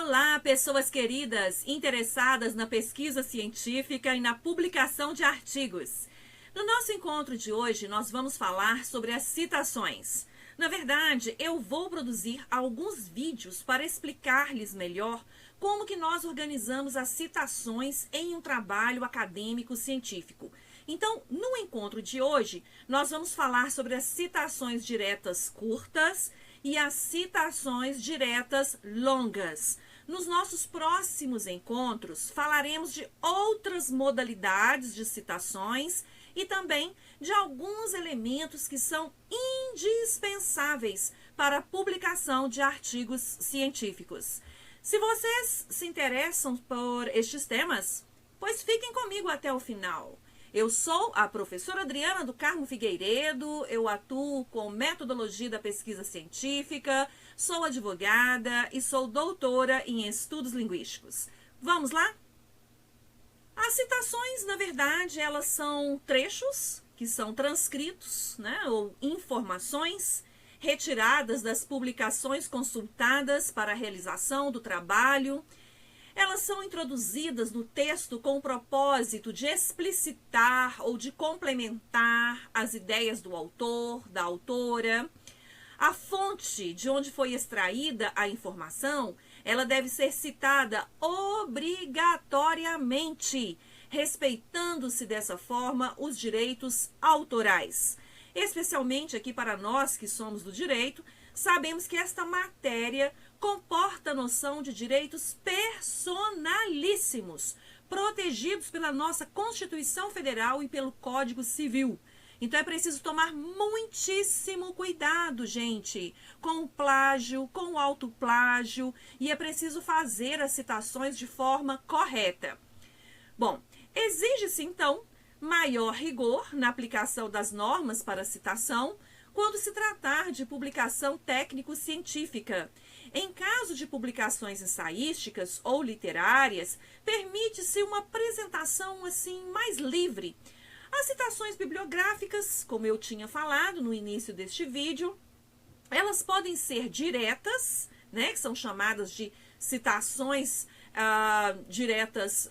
Olá, pessoas queridas interessadas na pesquisa científica e na publicação de artigos. No nosso encontro de hoje, nós vamos falar sobre as citações. Na verdade, eu vou produzir alguns vídeos para explicar-lhes melhor como que nós organizamos as citações em um trabalho acadêmico científico. Então, no encontro de hoje, nós vamos falar sobre as citações diretas curtas e as citações diretas longas. Nos nossos próximos encontros, falaremos de outras modalidades de citações e também de alguns elementos que são indispensáveis para a publicação de artigos científicos. Se vocês se interessam por estes temas, pois fiquem comigo até o final. Eu sou a professora Adriana do Carmo Figueiredo, eu atuo com metodologia da pesquisa científica, sou advogada e sou doutora em estudos linguísticos. Vamos lá? As citações, na verdade, elas são trechos que são transcritos, ou informações retiradas das publicações consultadas para a realização do trabalho. Elas são introduzidas no texto com o propósito de explicitar ou de complementar as ideias do autor, da autora. A fonte de onde foi extraída a informação, ela deve ser citada obrigatoriamente, respeitando-se dessa forma os direitos autorais. Especialmente aqui para nós que somos do direito, sabemos que esta matéria comporta a noção de direitos personalíssimos, protegidos pela nossa Constituição Federal e pelo Código Civil. Então é preciso tomar muitíssimo cuidado, gente, com o plágio, com o autoplágio, e é preciso fazer as citações de forma correta. Bom, exige-se então maior rigor na aplicação das normas para citação quando se tratar de publicação técnico-científica. Em caso de publicações ensaísticas ou literárias, permite-se uma apresentação assim mais livre. As citações bibliográficas, como eu tinha falado no início deste vídeo, elas podem ser diretas, que são chamadas de citações diretas,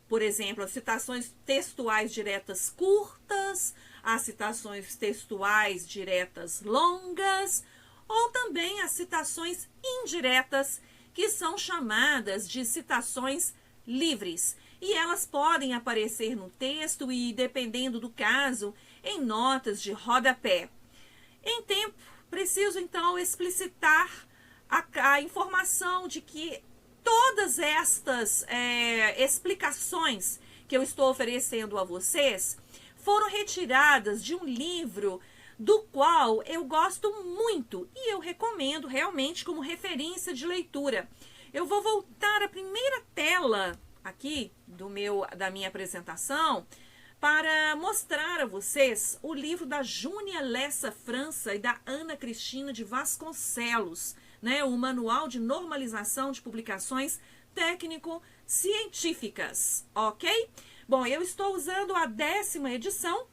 por exemplo, as citações textuais diretas curtas, as citações textuais diretas longas, ou também as citações indiretas, que são chamadas de citações livres. E elas podem aparecer no texto e, dependendo do caso, em notas de rodapé. Em tempo, preciso então explicitar a informação de que todas estas explicações que eu estou oferecendo a vocês foram retiradas de um livro do qual eu gosto muito e eu recomendo realmente como referência de leitura. Eu vou voltar à primeira tela aqui da minha apresentação para mostrar a vocês o livro da Júnia Lessa França e da Ana Cristina de Vasconcelos, o Manual de Normalização de Publicações Técnico-Científicas, ok? Bom, eu estou usando a 10ª edição.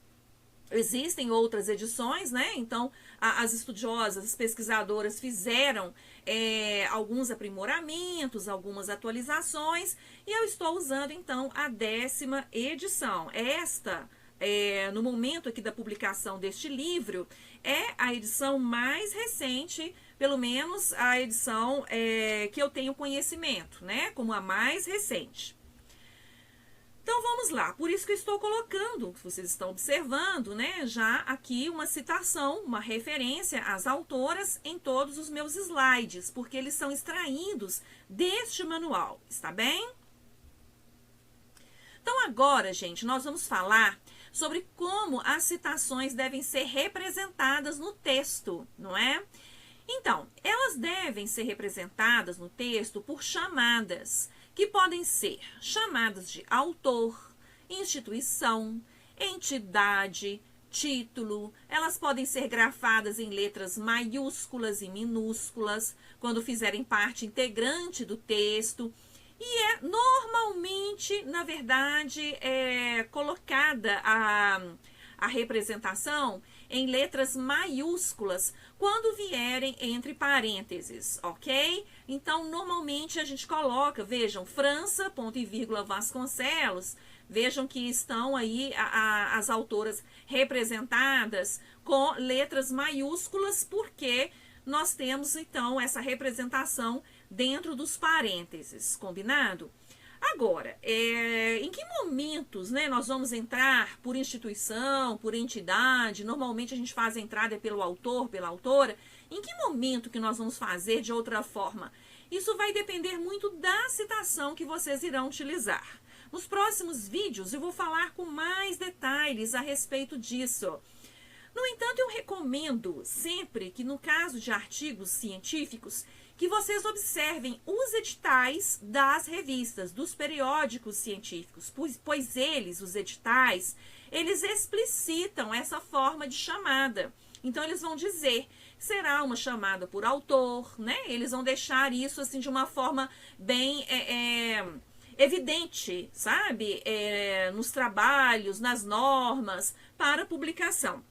Existem outras edições, então as estudiosas, as pesquisadoras fizeram alguns aprimoramentos, algumas atualizações, e eu estou usando então a 10ª edição. Esta, no momento aqui da publicação deste livro, é a edição mais recente, pelo menos a edição que eu tenho conhecimento, como a mais recente. Então, vamos lá. Por isso que eu estou colocando, vocês estão observando, já aqui uma citação, uma referência às autoras em todos os meus slides, porque eles são extraídos deste manual, está bem? Então, agora, gente, nós vamos falar sobre como as citações devem ser representadas no texto, não é? Então, elas devem ser representadas no texto por chamadas, que podem ser chamadas de autor, instituição, entidade, título. Elas podem ser grafadas em letras maiúsculas e minúsculas, quando fizerem parte integrante do texto. E normalmente, na verdade, colocada a representação em letras maiúsculas quando vierem entre parênteses, ok? Então, normalmente a gente coloca, vejam, França, ponto e vírgula, Vasconcelos. Vejam que estão aí as autoras representadas com letras maiúsculas, porque nós temos, então, essa representação dentro dos parênteses, combinado? Agora, em que momentos, né, nós vamos entrar por instituição, por entidade? Normalmente a gente faz a entrada pelo autor, pela autora. Em que momento que nós vamos fazer de outra forma? Isso vai depender muito da citação que vocês irão utilizar. Nos próximos vídeos eu vou falar com mais detalhes a respeito disso. No entanto, eu recomendo sempre que, no caso de artigos científicos, que vocês observem os editais das revistas, dos periódicos científicos, pois eles, os editais, eles explicitam essa forma de chamada. Então, eles vão dizer, será uma chamada por autor, né? Eles vão deixar isso assim de uma forma bem evidente, sabe? Nos trabalhos, nas normas, para publicação.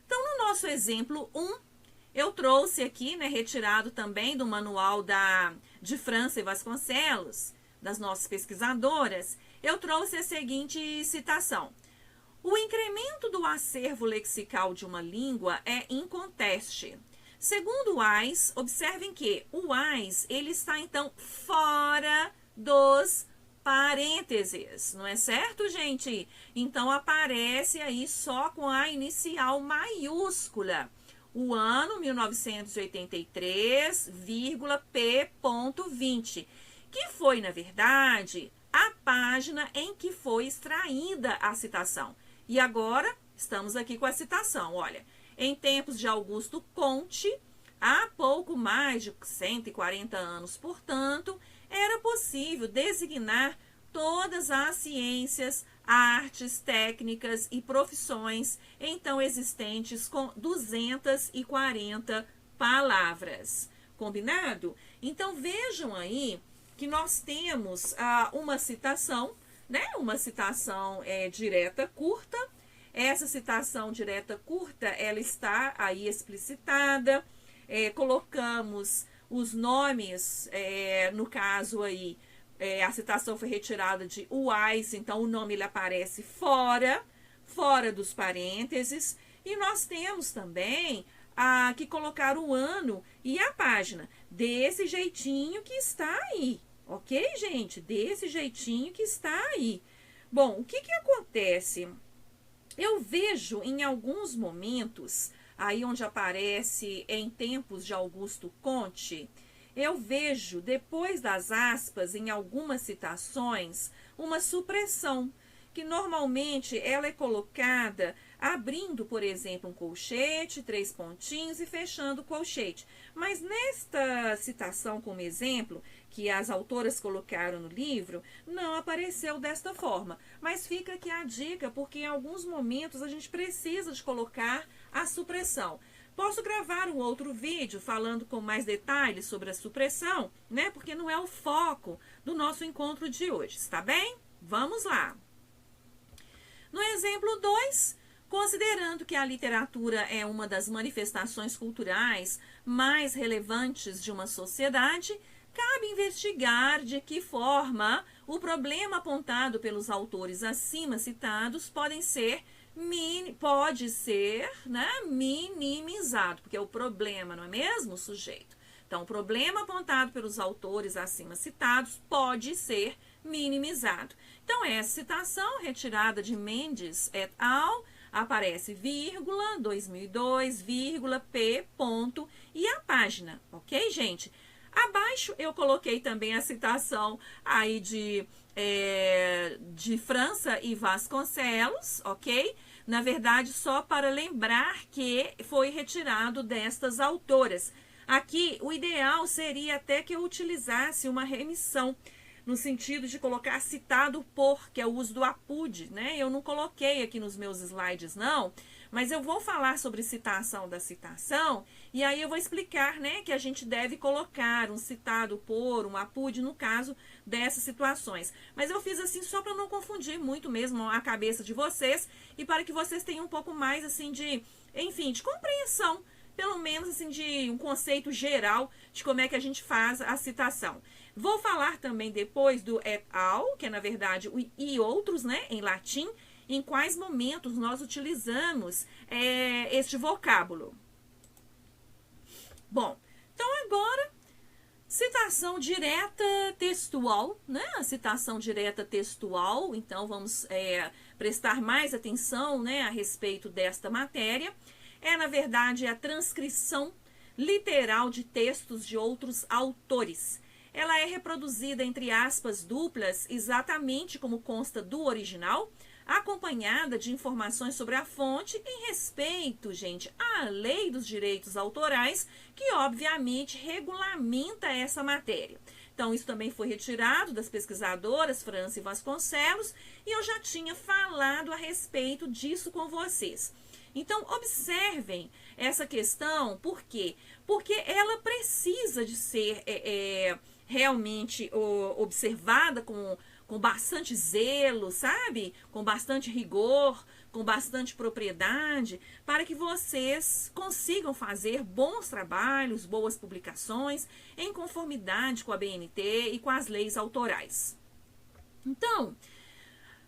Então, no nosso exemplo 1, eu trouxe aqui, né, retirado também do manual de França e Vasconcelos, das nossas pesquisadoras, eu trouxe a seguinte citação. O incremento do acervo lexical de uma língua é inconteste. Segundo Wise, observem que o Wise, ele está, então, fora dos parênteses, não é certo, gente? Então, aparece aí só com a inicial maiúscula. O ano 1983, P.20, que foi, na verdade, a página em que foi extraída a citação. E agora, estamos aqui com a citação, olha. Em tempos de Augusto Comte, há pouco mais de 140 anos, portanto, era possível designar todas as ciências, artes, técnicas e profissões então existentes com 240 palavras. Combinado? Então, vejam aí que nós temos uma citação, né? Uma citação direta curta. Essa citação direta curta, ela está aí explicitada. Colocamos os nomes, no caso aí, a citação foi retirada de Wise, então o nome ele aparece fora dos parênteses. E nós temos também que colocar o ano e a página, desse jeitinho que está aí. Ok, gente? Desse jeitinho que está aí. Bom, o que acontece? Eu vejo em alguns momentos, aí onde aparece em tempos de Augusto Comte, eu vejo, depois das aspas, em algumas citações, uma supressão, que normalmente ela é colocada abrindo, por exemplo, um colchete, 3 pontinhos e fechando o colchete. Mas nesta citação como exemplo, que as autoras colocaram no livro, não apareceu desta forma. Mas fica aqui a dica, porque em alguns momentos a gente precisa de colocar a supressão. Posso gravar um outro vídeo falando com mais detalhes sobre a supressão, né? Porque não é o foco do nosso encontro de hoje, está bem? Vamos lá. No exemplo 2, considerando que a literatura é uma das manifestações culturais mais relevantes de uma sociedade, cabe investigar de que forma o problema apontado pelos autores acima citados pode ser minimizado, porque é o problema, não é mesmo, o sujeito? Então, o problema apontado pelos autores acima citados pode ser minimizado. Então, essa citação retirada de Mendes et al. Aparece vírgula, 2002, vírgula, P, ponto, e a página, ok, gente? Abaixo eu coloquei também a citação aí de França e Vasconcelos, ok? Na verdade, só para lembrar que foi retirado destas autoras. Aqui, o ideal seria até que eu utilizasse uma remissão, no sentido de colocar citado por, que é o uso do APUD, né? Eu não coloquei aqui nos meus slides, não, mas eu vou falar sobre citação da citação, e aí eu vou explicar, né, que a gente deve colocar um citado por, um APUD, no caso dessas situações. Mas eu fiz assim só para não confundir muito mesmo a cabeça de vocês, e para que vocês tenham um pouco mais, assim, de compreensão pelo menos assim de um conceito geral de como é que a gente faz a citação. Vou falar também depois do et al, que é na verdade o e outros, né, em latim, em quais momentos nós utilizamos este vocábulo. Bom, então agora, citação direta textual, né? A citação direta textual, então vamos prestar mais atenção, né, a respeito desta matéria. Na verdade, a transcrição literal de textos de outros autores. Ela é reproduzida entre aspas duplas, exatamente como consta do original, acompanhada de informações sobre a fonte em respeito, gente, à lei dos direitos autorais, que obviamente regulamenta essa matéria. Então, isso também foi retirado das pesquisadoras França e Vasconcelos, e eu já tinha falado a respeito disso com vocês. Então, observem essa questão, por quê? Porque ela precisa de ser realmente observada com bastante zelo, sabe? Com bastante rigor, com bastante propriedade, para que vocês consigam fazer bons trabalhos, boas publicações, em conformidade com a BNT e com as leis autorais. Então,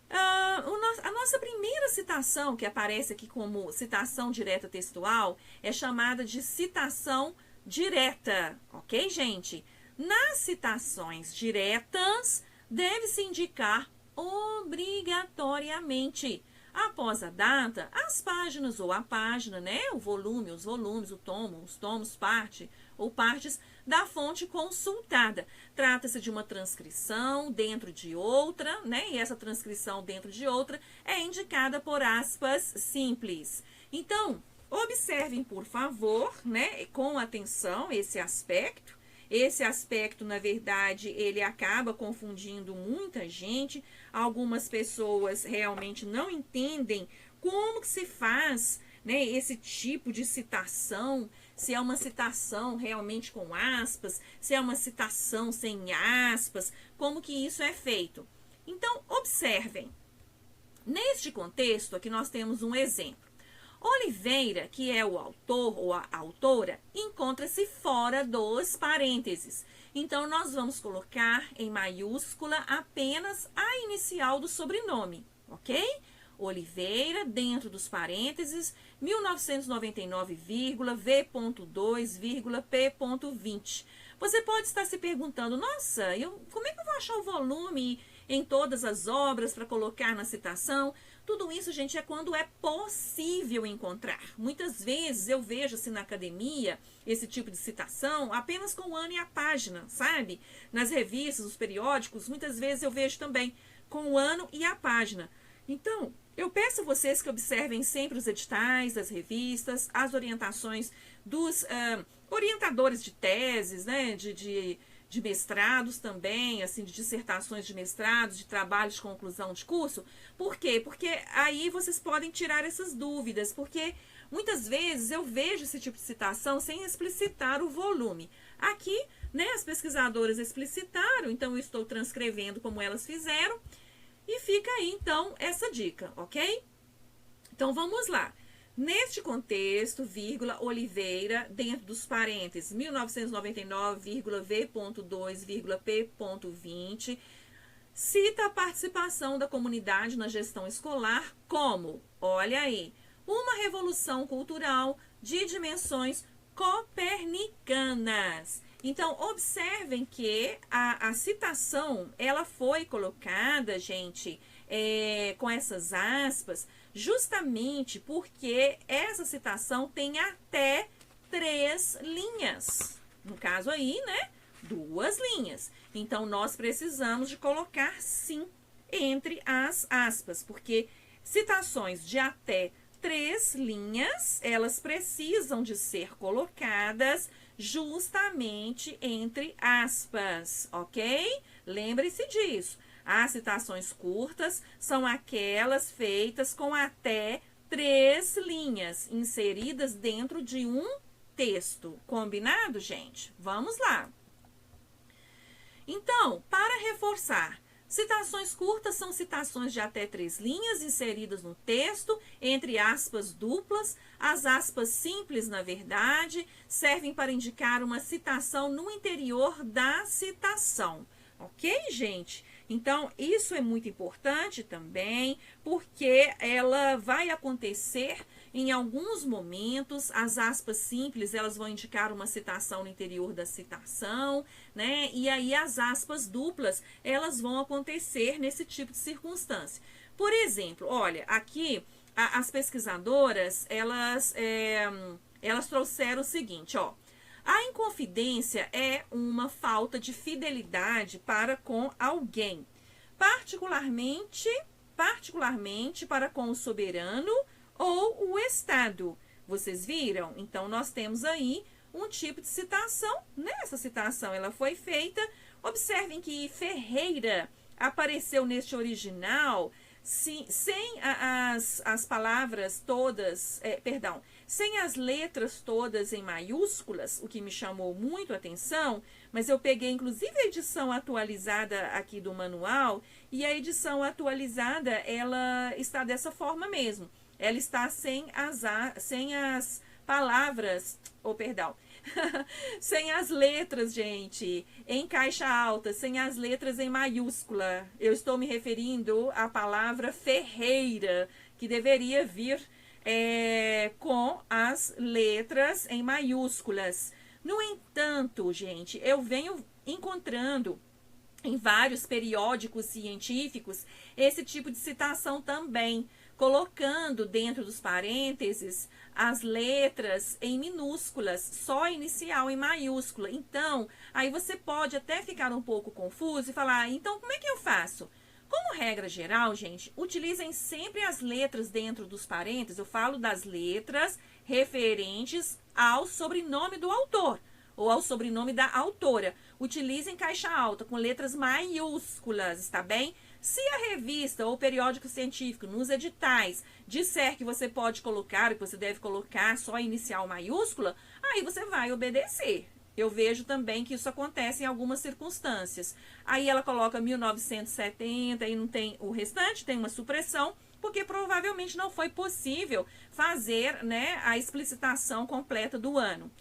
a nossa primeira citação, que aparece aqui como citação direta textual, é chamada de citação direta, ok, gente? Nas citações diretas, deve-se indicar obrigatoriamente, após a data, as páginas ou a página, né? O volume, os volumes, o tomo, os tomos, parte ou partes da fonte consultada. Trata-se de uma transcrição dentro de outra, né? E essa transcrição dentro de outra é indicada por aspas simples. Então, observem, por favor, né, com atenção esse aspecto. Esse aspecto, na verdade, ele acaba confundindo muita gente. Algumas pessoas realmente não entendem como que se faz, né, esse tipo de citação, se é uma citação realmente com aspas, se é uma citação sem aspas, como que isso é feito. Então, observem. Neste contexto, aqui nós temos um exemplo. Oliveira, que é o autor ou a autora, encontra-se fora dos parênteses. Então, nós vamos colocar em maiúscula apenas a inicial do sobrenome, ok? Oliveira, dentro dos parênteses, 1999,V.2,P.20. Você pode estar se perguntando, nossa, como é que eu vou achar o volume em todas as obras para colocar na citação? Tudo isso, gente, é quando é possível encontrar. Muitas vezes eu vejo assim na academia esse tipo de citação apenas com o ano e a página, sabe? Nas revistas, nos periódicos, muitas vezes eu vejo também com o ano e a página. Então, eu peço a vocês que observem sempre os editais das revistas, as orientações dos orientadores de teses, né, de mestrados também, assim, de dissertações de mestrados, de trabalhos de conclusão de curso. Por quê? Porque aí vocês podem tirar essas dúvidas, porque muitas vezes eu vejo esse tipo de citação sem explicitar o volume. Aqui, né, as pesquisadoras explicitaram, então eu estou transcrevendo como elas fizeram, e fica aí, então, essa dica, ok? Então, vamos lá. Neste contexto, vírgula, Oliveira, dentro dos parênteses, 1999,V.2,P.20, cita a participação da comunidade na gestão escolar como, olha aí, uma revolução cultural de dimensões copernicanas. Então, observem que a citação, ela foi colocada, gente, com essas aspas, justamente porque essa citação tem até 3 linhas. No caso aí, né, 2 linhas. Então, nós precisamos de colocar sim entre as aspas, porque citações de até 3 linhas, elas precisam de ser colocadas justamente entre aspas, ok? Lembre-se disso. As citações curtas são aquelas feitas com até 3 linhas, inseridas dentro de um texto. Combinado, gente? Vamos lá. Então, para reforçar, Citações curtas são citações de até 3 linhas inseridas no texto, entre aspas duplas. As aspas simples, na verdade, servem para indicar uma citação no interior da citação. Ok, gente? Então, isso é muito importante também, porque ela vai acontecer em alguns momentos. As aspas simples, elas vão indicar uma citação no interior da citação, né? E aí as aspas duplas, elas vão acontecer nesse tipo de circunstância. Por exemplo, olha, aqui as pesquisadoras, elas trouxeram o seguinte, ó. A inconfidência é uma falta de fidelidade para com alguém, particularmente para com o soberano ou o Estado. Vocês viram? Então, nós temos aí um tipo de citação. Nessa citação, ela foi feita. Observem que Ferreira apareceu neste original sem as palavras todas, sem as letras todas em maiúsculas, o que me chamou muito a atenção, mas eu peguei inclusive a edição atualizada aqui do manual, e a edição atualizada, ela está dessa forma mesmo. Ela está sem as palavras, sem as letras, gente, em caixa alta, sem as letras em maiúscula. Eu estou me referindo à palavra Ferreira, que deveria vir com as letras em maiúsculas. No entanto, gente, eu venho encontrando em vários periódicos científicos esse tipo de citação também, colocando dentro dos parênteses as letras em minúsculas, só a inicial em maiúscula. Então, aí você pode até ficar um pouco confuso e falar, então como é que eu faço? Como regra geral, gente, utilizem sempre as letras dentro dos parênteses. Eu falo das letras referentes ao sobrenome do autor ou ao sobrenome da autora. Utilizem caixa alta com letras maiúsculas, está bem? Se a revista ou periódico científico nos editais disser que você pode colocar, que você deve colocar só a inicial maiúscula, aí você vai obedecer. Eu vejo também que isso acontece em algumas circunstâncias. Aí ela coloca 1970 e não tem o restante, tem uma supressão, porque provavelmente não foi possível fazer, né, a explicitação completa do ano.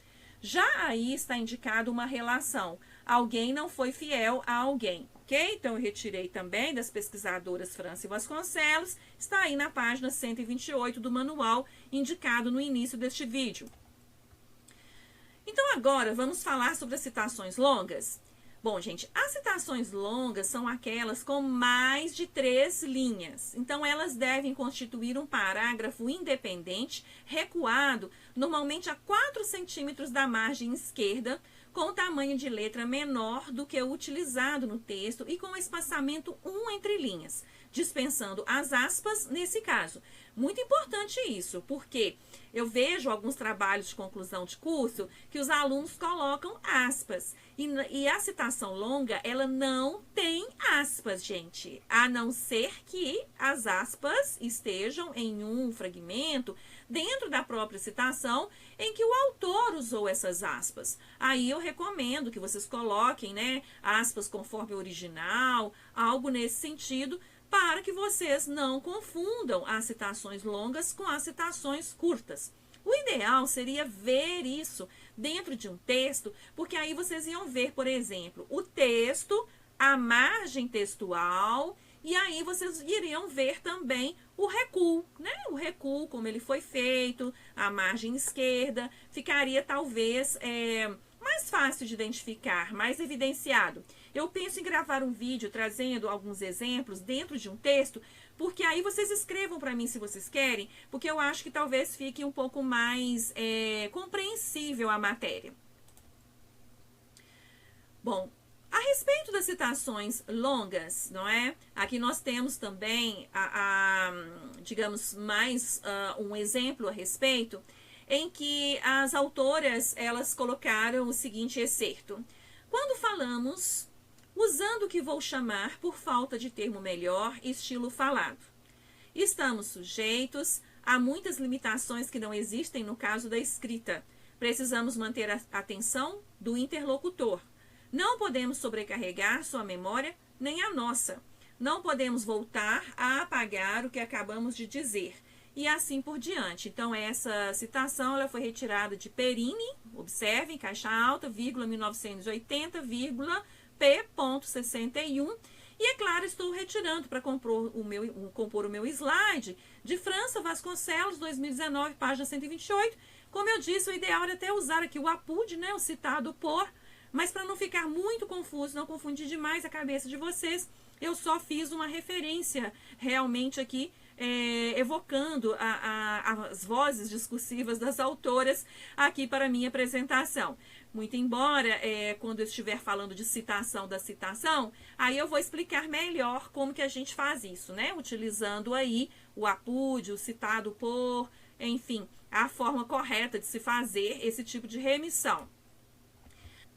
Já aí está indicado uma relação. Alguém não foi fiel a alguém, ok? Então, eu retirei também das pesquisadoras França e Vasconcelos. Está aí na página 128 do manual, indicado no início deste vídeo. Então, agora, vamos falar sobre as citações longas. Bom, gente, as citações longas são aquelas com mais de 3 linhas. Então, elas devem constituir um parágrafo independente, recuado, normalmente a 4 centímetros da margem esquerda, com tamanho de letra menor do que o utilizado no texto e com espaçamento 1 entre linhas, dispensando as aspas nesse caso. Muito importante isso, porque eu vejo alguns trabalhos de conclusão de curso que os alunos colocam aspas. E a citação longa, ela não tem aspas, gente. A não ser que as aspas estejam em um fragmento dentro da própria citação em que o autor usou essas aspas. Aí eu recomendo que vocês coloquem, né, aspas conforme o original, algo nesse sentido, para que vocês não confundam as citações longas com as citações curtas. O ideal seria ver isso dentro de um texto, porque aí vocês iam ver, por exemplo, o texto, a margem textual, e aí vocês iriam ver também o recuo, né? O recuo, como ele foi feito, a margem esquerda, ficaria talvez mais fácil de identificar, mais evidenciado. Eu penso em gravar um vídeo trazendo alguns exemplos dentro de um texto, porque aí vocês escrevam para mim se vocês querem, porque eu acho que talvez fique um pouco mais compreensível a matéria. Bom, a respeito das citações longas, não é? Aqui nós temos também, digamos, mais um exemplo a respeito, em que as autoras, elas colocaram o seguinte excerto. Quando falamos, usando o que vou chamar, por falta de termo melhor, estilo falado, estamos sujeitos a muitas limitações que não existem no caso da escrita. Precisamos manter a atenção do interlocutor. Não podemos sobrecarregar sua memória nem a nossa. não podemos voltar a apagar o que acabamos de dizer. E assim por diante. Então, essa citação ela foi retirada de Perini, observem, caixa alta, vírgula 1980, vírgula P.61. E, é claro, estou retirando para compor o meu slide de França Vasconcelos, 2019, página 128. Como eu disse, o ideal era até usar aqui o APUD, né, o citado por, mas para não ficar muito confuso, não confundir demais a cabeça de vocês, eu só fiz uma referência realmente aqui, evocando as vozes discursivas das autoras aqui para a minha apresentação. Muito embora, quando eu estiver falando de citação da citação, aí eu vou explicar melhor como que a gente faz isso, né? Utilizando aí o APUD, o citado por, enfim, a forma correta de se fazer esse tipo de remissão.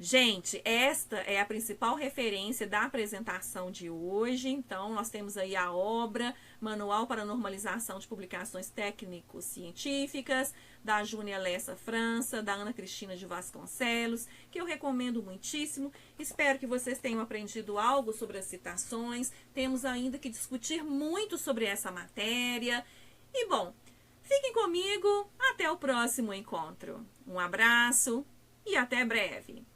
Gente, esta é a principal referência da apresentação de hoje. Então, nós temos aí a obra Manual para a Normalização de Publicações Técnico-Científicas, da Júnia Lessa França, da Ana Cristina de Vasconcelos, que eu recomendo muitíssimo. Espero que vocês tenham aprendido algo sobre as citações. Temos ainda que discutir muito sobre essa matéria. E, bom, fiquem comigo. Até o próximo encontro. Um abraço e até breve.